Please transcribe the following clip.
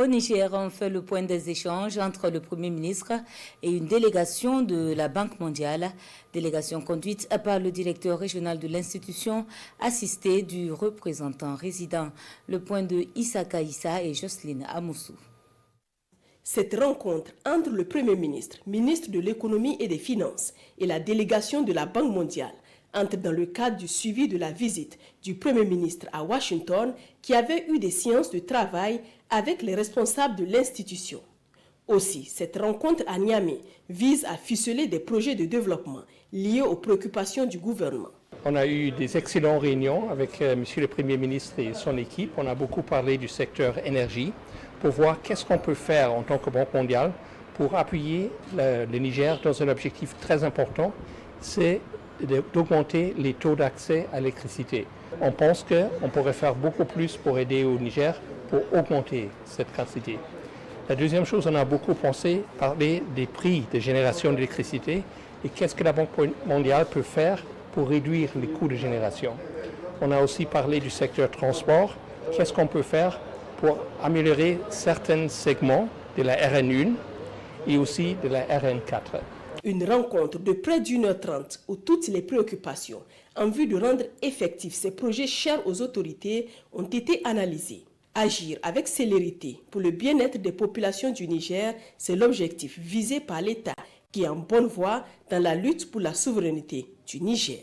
Au Niger, on fait le point des échanges entre le Premier ministre et une délégation de la Banque mondiale, délégation conduite par le directeur régional de l'institution, assisté du représentant résident. Le point de Issaka Issa et Jocelyne Amoussou. Cette rencontre entre le Premier ministre, ministre de l'économie et des finances et la délégation de la Banque mondiale entre dans le cadre du suivi de la visite du Premier ministre à Washington qui avait eu des séances de travail avec les responsables de l'institution. Aussi, cette rencontre à Niamey vise à ficeler des projets de développement liés aux préoccupations du gouvernement. On a eu des excellentes réunions avec Monsieur le Premier ministre et son équipe. On a beaucoup parlé du secteur énergie pour voir qu'est-ce qu'on peut faire en tant que Banque mondiale pour appuyer le Niger dans un objectif très important, c'est d'augmenter les taux d'accès à l'électricité. On pense qu'on pourrait faire beaucoup plus pour aider au Niger pour augmenter cette quantité. La deuxième chose, on a beaucoup parlé des prix de génération d'électricité et qu'est-ce que la Banque mondiale peut faire pour réduire les coûts de génération. On a aussi parlé du secteur transport, qu'est-ce qu'on peut faire pour améliorer certains segments de la RN1 et aussi de la RN4. Une rencontre de près d'1h30 où toutes les préoccupations en vue de rendre effectifs ces projets chers aux autorités ont été analysées. Agir avec célérité pour le bien-être des populations du Niger, c'est l'objectif visé par l'État qui est en bonne voie dans la lutte pour la souveraineté du Niger.